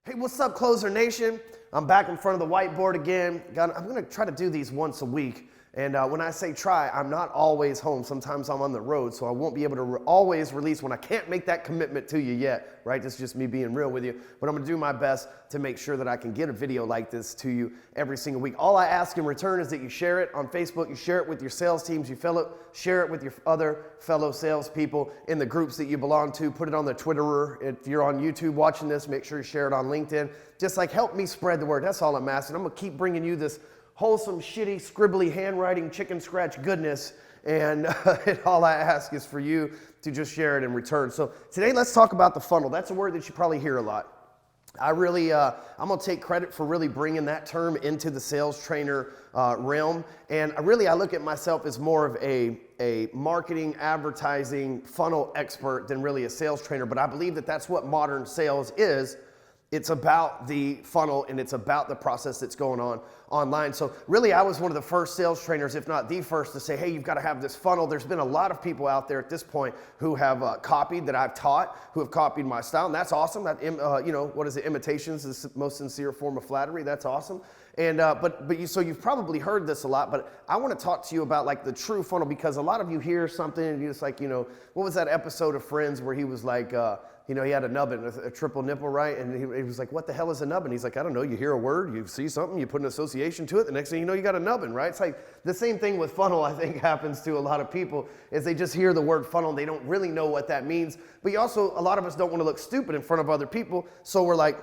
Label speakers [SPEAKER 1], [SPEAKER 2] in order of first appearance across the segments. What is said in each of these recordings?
[SPEAKER 1] Hey, what's up, Closer Nation? I'm back in front of the whiteboard again. I'm going to try to do these once a week. And when I say try, I'm not always home. Sometimes I'm on the road, so I won't be able to always release when I can't make that commitment to you yet, right? This is just me being real with you. But I'm going to do my best to make sure that I can get a video like this to you every single week. All I ask in return is that you share it on Facebook, you share it with your sales teams, share it with your other fellow salespeople in the groups that you belong to. Put it on the Twitterer. If you're on YouTube watching this, make sure you share it on LinkedIn. Just like help me spread the word. That's all I'm asking. I'm going to keep bringing you this wholesome, shitty, scribbly, handwriting, chicken scratch goodness. And all I ask is for you to just share it in return. So today, let's talk about the funnel. That's a word that you probably hear a lot. I'm going to take credit for really bringing that term into the sales trainer realm. And I look at myself as more of a marketing, advertising, funnel expert than really a sales trainer. But I believe that that's what modern sales is. It's about the funnel and it's about the process that's going on online. So really, I was one of the first sales trainers, if not the first, to say, hey, you've got to have this funnel. There's been a lot of people out there at this point who have copied that I've taught, who have copied my style, and that's awesome. That what is it? Imitations is the most sincere form of flattery. That's awesome. And so you've probably heard this a lot, but I want to talk to you about like the true funnel, because a lot of you hear something and you're just like, what was that episode of Friends where he was like, he had a nubbin, a triple nipple, right? And he was like, what the hell is a nubbin? He's like, I don't know. You hear a word, you see something, you put an association to it. The next thing you know, you got a nubbin, right? It's like the same thing with funnel, I think, happens to a lot of people, is they just hear the word funnel. They don't really know what that means. But a lot of us don't want to look stupid in front of other people. So we're like,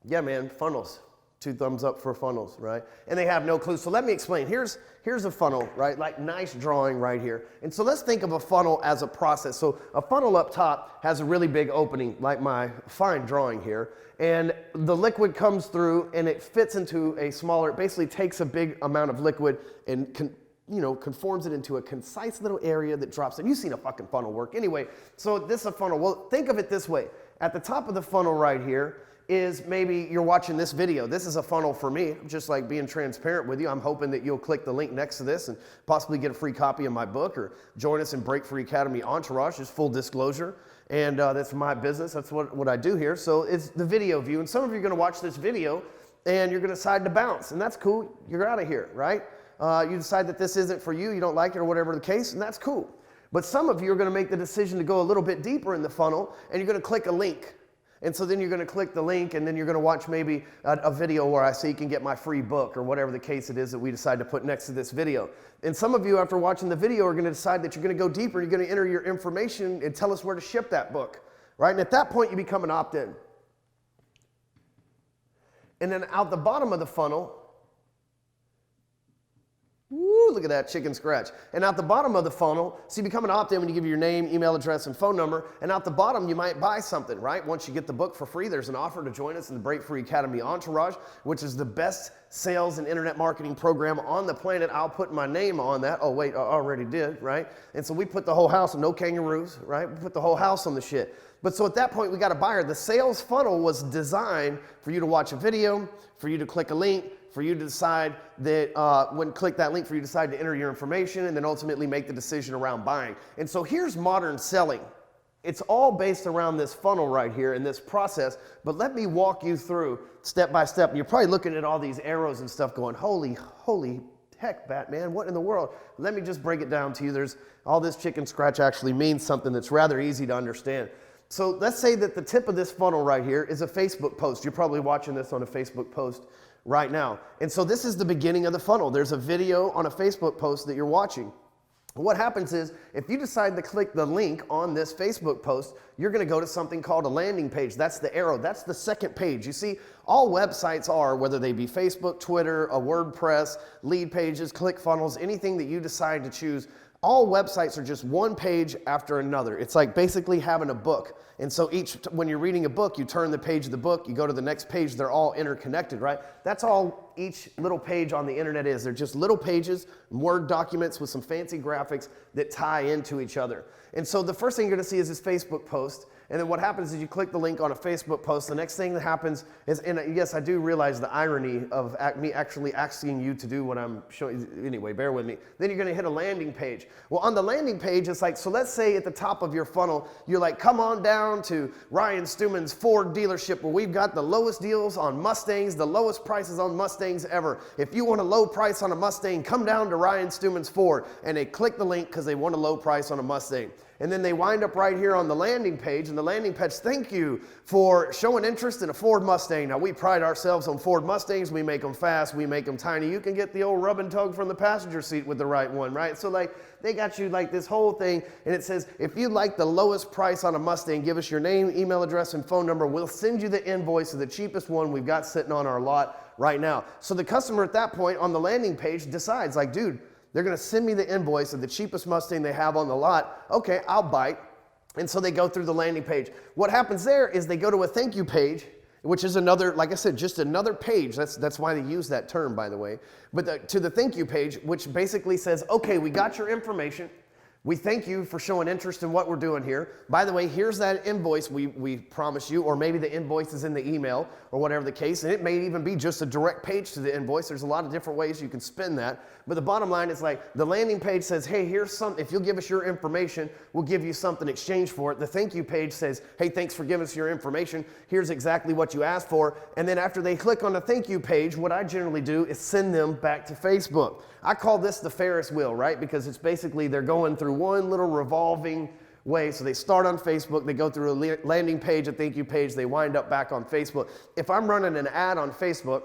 [SPEAKER 1] yeah, man, funnels. 2 thumbs up for funnels, right? And they have no clue. So let me explain. Here's a funnel, right? Like nice drawing right here. And so let's think of a funnel as a process. So a funnel up top has a really big opening, like my fine drawing here. And the liquid comes through and it fits into a smaller, basically takes a big amount of liquid and conforms it into a concise little area that drops in. You've seen a fucking funnel work. Anyway, so this is a funnel. Well, think of it this way. At the top of the funnel right here is maybe you're watching this video. This is a funnel for me. I'm just like being transparent with you. I'm hoping that you'll click the link next to this and possibly get a free copy of my book or join us in Break Free Academy Entourage, just full disclosure. And that's my business. That's what I do here. So it's the video view. And some of you are going to watch this video and you're going to decide to bounce. And that's cool. You're out of here, right? You decide that this isn't for you. You don't like it or whatever the case. And that's cool. But some of you are going to make the decision to go a little bit deeper in the funnel and you're going to click a link. And so then you're going to click the link and then you're going to watch maybe a video where I say you can get my free book or whatever the case it is that we decide to put next to this video. And some of you, after watching the video, are going to decide that you're going to go deeper. You're going to enter your information and tell us where to ship that book, right? And at that point, you become an opt-in. And then out the bottom of the funnel, woo, look at that chicken scratch. And out the bottom of the funnel, so you become an opt-in when you give your name, email address, and phone number. And out the bottom, you might buy something, right? Once you get the book for free, there's an offer to join us in the Break Free Academy Entourage, which is the best sales and internet marketing program on the planet. I'll put my name on that. Oh, wait, I already did, right? And so we put the whole house, no kangaroos, right? We put the whole house on the shit. But so at that point, we got a buyer. The sales funnel was designed for you to watch a video, for you to click a link, for you to decide that click that link, for you to decide to enter your information and then ultimately make the decision around buying. And so here's modern selling. It's all based around this funnel right here in this process, but let me walk you through step by step. You're probably looking at all these arrows and stuff going, holy heck, Batman, what in the world? Let me just break it down to you. There's all this chicken scratch actually means something that's rather easy to understand. So let's say that the tip of this funnel right here is a Facebook post. You're probably watching this on a Facebook post right now. And so this is the beginning of the funnel. There's a video on a Facebook post that you're watching. What happens is, if you decide to click the link on this Facebook post, you're going to go to something called a landing page. That's the arrow. That's the second page. You see, all websites are, whether they be Facebook, Twitter, a WordPress, lead pages, ClickFunnels, anything that you decide to choose, all websites are just one page after another. It's like basically having a book. And so when you're reading a book, you turn the page of the book, you go to the next page, they're all interconnected, right? That's all each little page on the internet is. They're just little pages, Word documents with some fancy graphics that tie into each other. And so the first thing you're going to see is this Facebook post. And then what happens is you click the link on a Facebook post. The next thing that happens is, and yes, I do realize the irony of me actually asking you to do what I'm showing. Anyway, bear with me. Then you're going to hit a landing page. Well, on the landing page, it's like, so let's say at the top of your funnel, you're like, come on down to Ryan Stewman's Ford dealership where we've got the lowest deals on Mustangs, the lowest prices on Mustangs ever. If you want a low price on a Mustang, come down to Ryan Stewman's Ford. And they click the link because they want a low price on a Mustang. And then they wind up right here on the landing page, and the landing page, thank you for showing interest in a Ford Mustang. Now, we pride ourselves on Ford Mustangs. We make them fast. We make them tiny. You can get the old rub and tug from the passenger seat with the right one, right? So, like, they got you, like, this whole thing, and it says, if you'd like the lowest price on a Mustang, give us your name, email address, and phone number. We'll send you the invoice of the cheapest one we've got sitting on our lot right now. So the customer at that point on the landing page decides, like, dude, they're going to send me the invoice of the cheapest Mustang they have on the lot. Okay, I'll bite. And so they go through the landing page. What happens there is they go to a thank you page, which is another, like I said, just another page. That's why they use that term, by the way. But to the thank you page, which basically says, okay, we got your information. We thank you for showing interest in what we're doing here. By the way, here's that invoice we promised you, or maybe the invoice is in the email or whatever the case. And it may even be just a direct page to the invoice. There's a lot of different ways you can spin that. But the bottom line is like the landing page says, hey, here's some, if you'll give us your information, we'll give you something in exchange for it. The thank you page says, hey, thanks for giving us your information. Here's exactly what you asked for. And then after they click on the thank you page, what I generally do is send them back to Facebook. I call this the Ferris wheel, right? Because it's basically they're going through one little revolving way. So they start on Facebook, they go through a landing page, a thank you page, they wind up back on Facebook. If I'm running an ad on Facebook,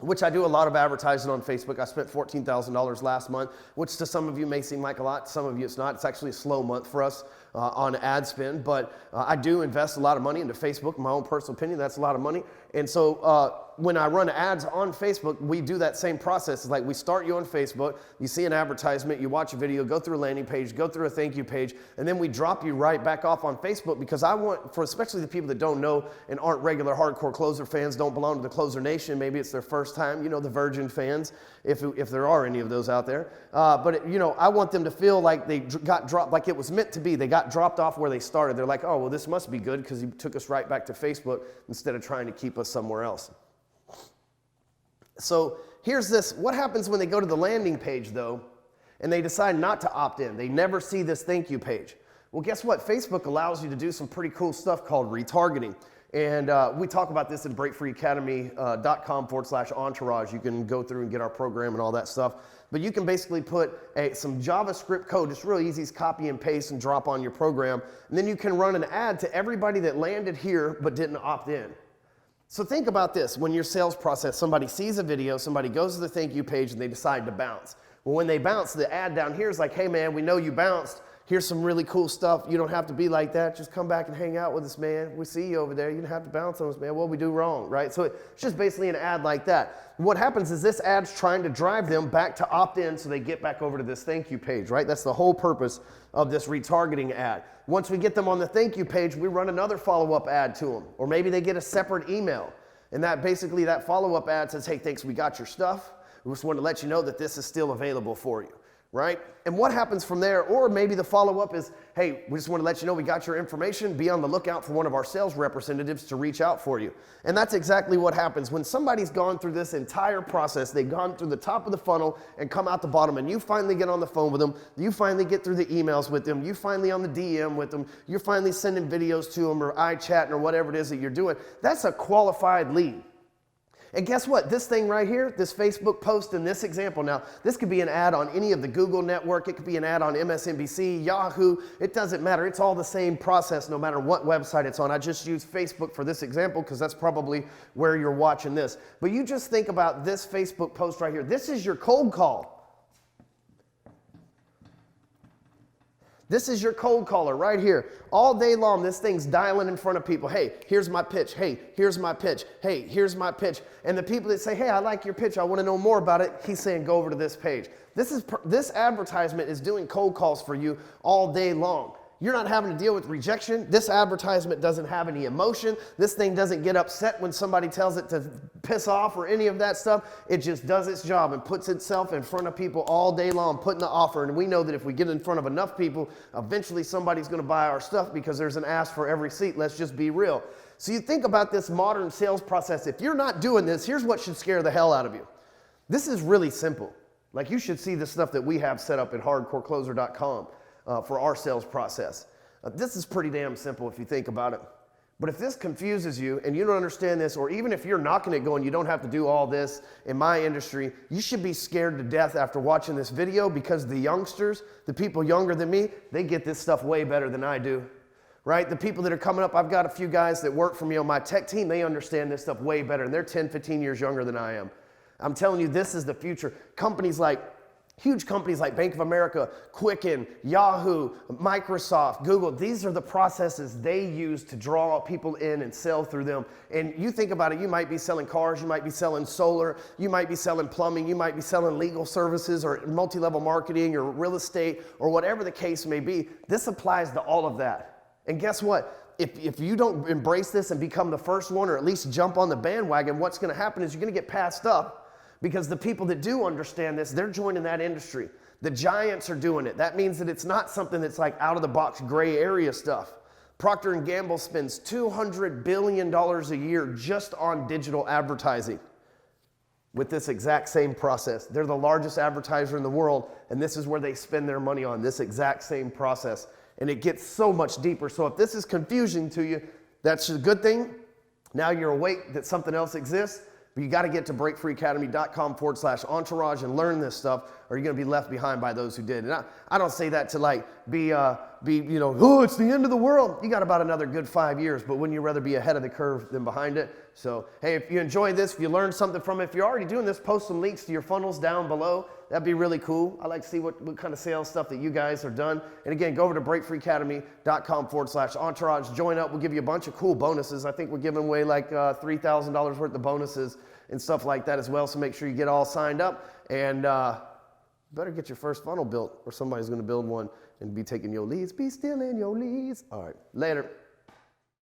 [SPEAKER 1] which I do a lot of advertising on Facebook. I spent $14,000 last month, which to some of you may seem like a lot. To some of you it's not. It's actually a slow month for us on ad spend. But I do invest a lot of money into Facebook. In my own personal opinion, that's a lot of money. And so when I run ads on Facebook, we do that same process. It's like we start you on Facebook, you see an advertisement, you watch a video, go through a landing page, go through a thank you page, and then we drop you right back off on Facebook because I want, for especially the people that don't know and aren't regular hardcore closer fans, don't belong to the Closer Nation, maybe it's their first time, you know, the virgin fans, if there are any of those out there. But you know, I want them to feel like they got dropped, like it was meant to be. They got dropped off where they started. They're like, oh, well, this must be good because he took us right back to Facebook instead of trying to keep us somewhere else. So here's this. What happens when they go to the landing page, though, and they decide not to opt in? They never see this thank you page. Well, guess what? Facebook allows you to do some pretty cool stuff called retargeting. And we talk about this at breakfreeacademy.com/entourage. You can go through and get our program and all that stuff. But you can basically put some JavaScript code, just real easy, copy and paste and drop on your program. And then you can run an ad to everybody that landed here but didn't opt in. So think about this. When your sales process, somebody sees a video, somebody goes to the thank you page and they decide to bounce. Well, when they bounce, the ad down here is like, hey man, we know you bounced. Here's some really cool stuff. You don't have to be like that. Just come back and hang out with us, man. We see you over there. You don't have to bounce on us, man. What we do wrong, right? So it's just basically an ad like that. What happens is this ad's trying to drive them back to opt in so they get back over to this thank you page, right? That's the whole purpose of this retargeting ad. Once we get them on the thank you page, we run another follow-up ad to them. Or maybe they get a separate email. And that basically, that follow-up ad says, hey, thanks, we got your stuff. We just want to let you know that this is still available for you. Right? And what happens from there, or maybe the follow-up is, hey, we just want to let you know we got your information. Be on the lookout for one of our sales representatives to reach out for you. And that's exactly what happens. When somebody's gone through this entire process, they've gone through the top of the funnel and come out the bottom, and you finally get on the phone with them, you finally get through the emails with them, you finally on the DM with them, you're finally sending videos to them or iChatting or whatever it is that you're doing, that's a qualified lead. And guess what? This thing right here, this Facebook post in this example, now this could be an ad on any of the Google network, it could be an ad on MSNBC, Yahoo, it doesn't matter. It's all the same process no matter what website it's on. I just use Facebook for this example because that's probably where you're watching this. But you just think about this Facebook post right here. This is your cold call. This is your cold caller right here. All day long, this thing's dialing in front of people. Hey, here's my pitch. Hey, here's my pitch. Hey, here's my pitch. And the people that say, hey, I like your pitch, I want to know more about it, he's saying, go over to this page. This advertisement is doing cold calls for you all day long. You're not having to deal with rejection. This advertisement doesn't have any emotion. This thing doesn't get upset when somebody tells it to piss off or any of that stuff. It just does its job and puts itself in front of people all day long, putting the offer. And we know that if we get in front of enough people, eventually somebody's going to buy our stuff because there's an ask for every seat. Let's just be real. So you think about this modern sales process. If you're not doing this, here's what should scare the hell out of you. This is really simple. Like, you should see the stuff that we have set up at hardcorecloser.com for our sales process. This is pretty damn simple if you think about it. But if this confuses you and you don't understand this, or even if you're knocking it going, you don't have to do all this in my industry, you should be scared to death after watching this video, because the youngsters, the people younger than me, they get this stuff way better than I do, right? The people that are coming up, I've got a few guys that work for me on my tech team, they understand this stuff way better, and they're 10, 15 years younger than I am. I'm telling you, this is the future. Huge companies like Bank of America, Quicken, Yahoo, Microsoft, Google, these are the processes they use to draw people in and sell through them. And you think about it, you might be selling cars, you might be selling solar, you might be selling plumbing, you might be selling legal services or multi-level marketing or real estate or whatever the case may be. This applies to all of that. And guess what? If you don't embrace this and become the first one, or at least jump on the bandwagon, what's going to happen is you're going to get passed up. Because the people that do understand this, they're joining that industry. The giants are doing it. That means that it's not something that's like out of the box gray area stuff. Procter & Gamble spends $200 billion a year just on digital advertising with this exact same process. They're the largest advertiser in the world, and this is where they spend their money on, this exact same process. And it gets so much deeper. So if this is confusing to you, that's a good thing. Now you're awake that something else exists. But you got to get to breakfreeacademy.com/entourage and learn this stuff, or you're going to be left behind by those who did. And I don't say that to be oh, it's the end of the world. You got about another good 5 years, but wouldn't you rather be ahead of the curve than behind it? So, hey, if you enjoyed this, if you learned something from it, if you're already doing this, post some links to your funnels down below. That'd be really cool. I like to see what kind of sales stuff that you guys have done. And again, go over to breakfreeacademy.com/entourage. Join up. We'll give you a bunch of cool bonuses. I think we're giving away like $3,000 worth of bonuses and stuff like that as well. So make sure you get all signed up, and better get your first funnel built, or somebody's going to build one and be taking your leads. Be stealing your leads. All right, later.